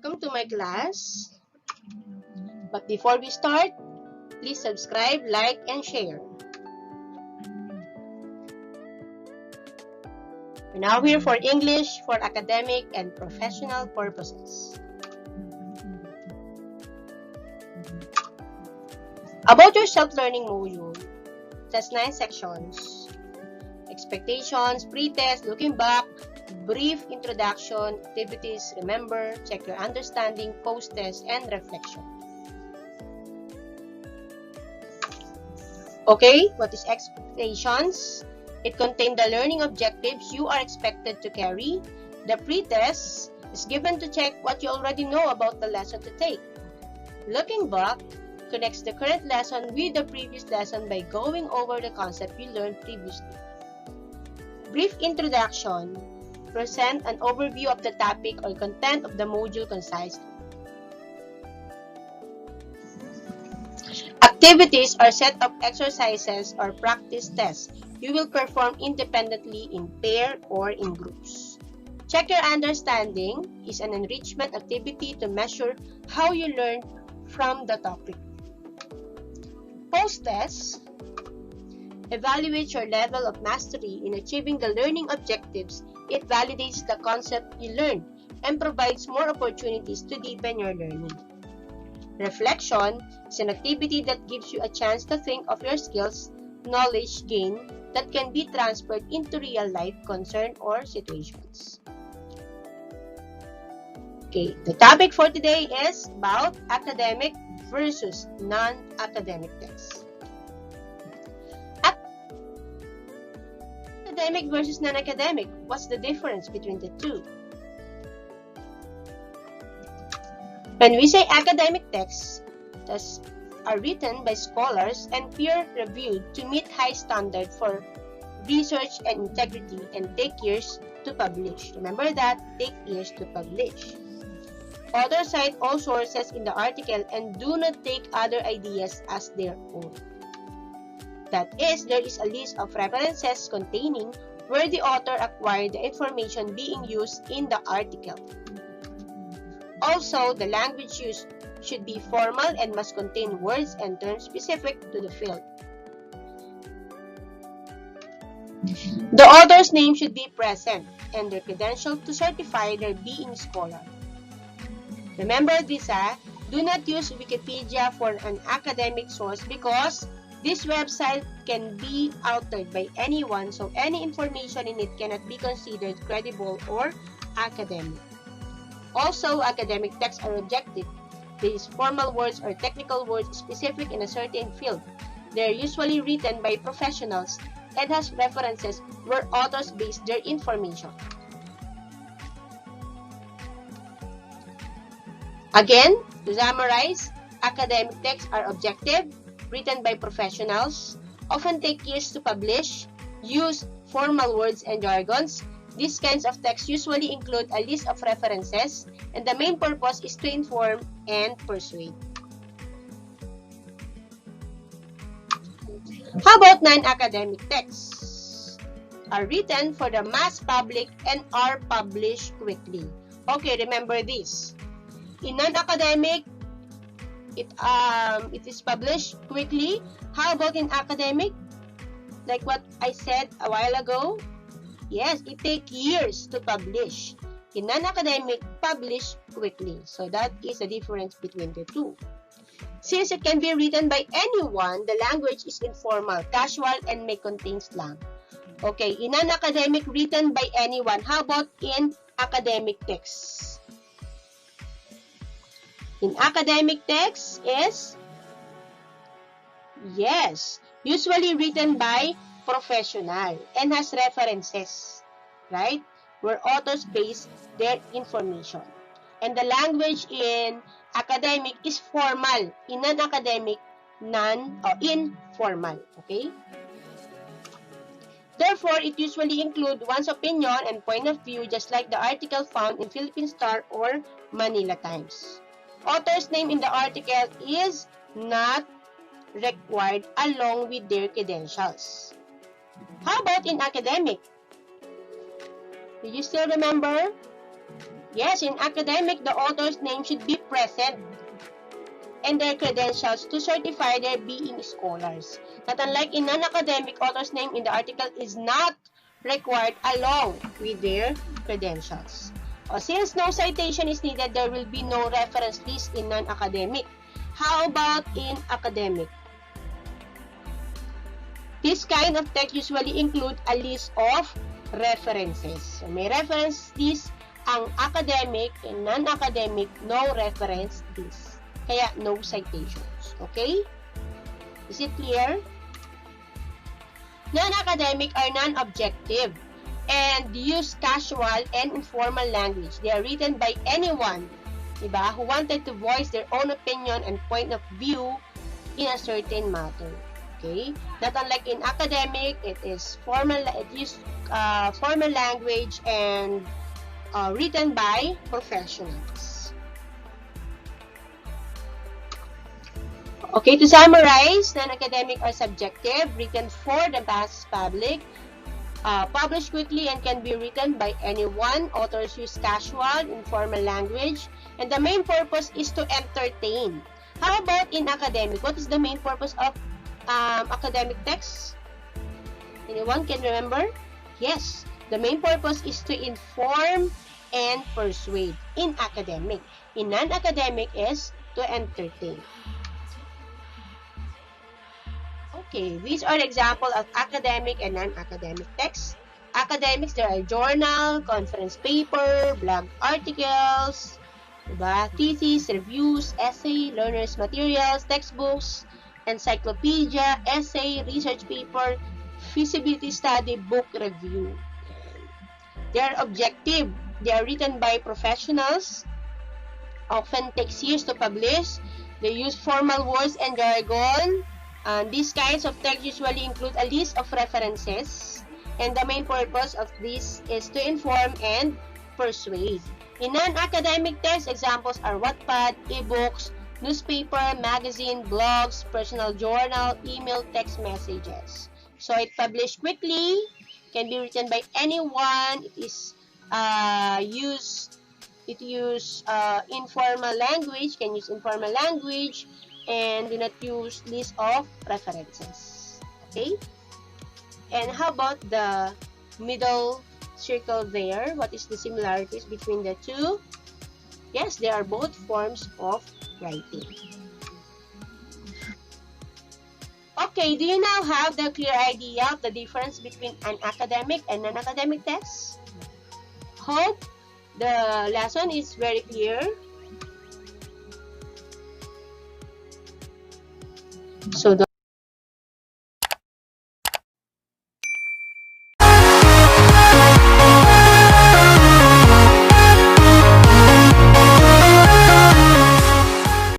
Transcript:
welcome to my class. But before we start, please subscribe, like, and share. We're now here for English for academic and professional purposes. About your self-learning module, it has 9 sections. Expectations, pre-test, looking back, brief introduction, activities, remember, check your understanding, post-test, and reflection. Okay, what is expectations? It contains the learning objectives you are expected to carry. The pre-test is given to check what you already know about the lesson to take. Looking back connects the current lesson with the previous lesson by going over the concept you learned previously. Brief introduction. Present an overview of the topic or content of the module concisely. Activities are set of exercises or practice tests you will perform independently in pair or in groups. Check your understanding is an enrichment activity to measure how you learned from the topic. Post-test evaluates your level of mastery in achieving the learning objectives. It validates the concept you learned and provides more opportunities to deepen your learning. Reflection is an activity that gives you a chance to think of your skills, knowledge gained that can be transferred into real-life concern or situations. Okay, the topic for today is about academic versus non-academic texts. Academic versus non-academic, what's the difference between the two? When we say academic texts, these are written by scholars and peer-reviewed to meet high standard for research and integrity and take years to publish. Remember that, take years to publish. Authors cite all sources in the article and do not take other ideas as their own. That is, there is a list of references containing where the author acquired the information being used in the article. Also, the language used should be formal and must contain words and terms specific to the field. The author's name should be present and their credential to certify their being scholar. Remember this, do not use Wikipedia for an academic source because this website can be altered by anyone, so any information in it cannot be considered credible or academic. Also, academic texts are objective. These formal words or technical words specific in a certain field. They are usually written by professionals and has references where authors base their information. Again, to summarize, academic texts are objective, written by professionals, often take years to publish, use formal words and jargons. These kinds of texts usually include a list of references, and the main purpose is to inform and persuade. How about non-academic texts? Are written for the mass public and are published quickly. Okay, remember this. In non-academic, it is published quickly. How about in academic? Like what I said a while ago? Yes, it takes years to publish. In non-academic, publish quickly. So that is the difference between the two. Since it can be written by anyone, the language is informal, casual, and may contain slang. Okay, in non-academic, written by anyone. How about in academic texts? In academic text is, yes, usually written by professional and has references, right? Where authors base their information. And the language in academic is formal. In non-academic, informal, okay? Therefore, it usually includes one's opinion and point of view, just like the article found in Philippine Star or Manila Times. Author's name in the article is not required along with their credentials. How about in academic? Do you still remember? Yes, in academic, the author's name should be present and their credentials to certify their being scholars. Not unlike in non-academic, author's name in the article is not required along with their credentials. Since no citation is needed, there will be no reference list in non-academic. How about in academic? This kind of text usually include a list of references. So, may reference list ang academic and non-academic, no reference list. Kaya, no citations. Okay? Is it clear? Non-academic are non-objective and use casual and informal language. They are written by anyone, diba, who wanted to voice their own opinion and point of view in a certain matter. Okay? Not unlike in academic, it is formal. It uses formal language and written by professionals. Okay, to summarize, non-academic are subjective, written for the mass public, published quickly and can be written by anyone. Authors use casual, informal language, and the main purpose is to entertain. How about in academic? What is the main purpose of academic texts? Anyone can remember? Yes, the main purpose is to inform and persuade in academic. In non-academic is to entertain. Okay, these are examples of academic and non-academic texts. Academics, there are journal, conference paper, blog articles, diba? Thesis, reviews, essay, learners' materials, textbooks, encyclopedia, essay, research paper, feasibility study, book review. They are objective. They are written by professionals. Often takes years to publish. They use formal words and jargon. These kinds of text usually include a list of references, and the main purpose of this is to inform and persuade. In non-academic text, examples are Wattpad, ebooks, newspaper, magazine, blogs, personal journal, email, text messages. So it published quickly, can be written by anyone. It is informal language, can use informal language, and do not use list of references. Okay? And how about the middle circle there? What is the similarities between the two? Yes, they are both forms of writing. Okay, do you now have the clear idea of the difference between an academic and non-academic text? Hope the lesson is very clear. So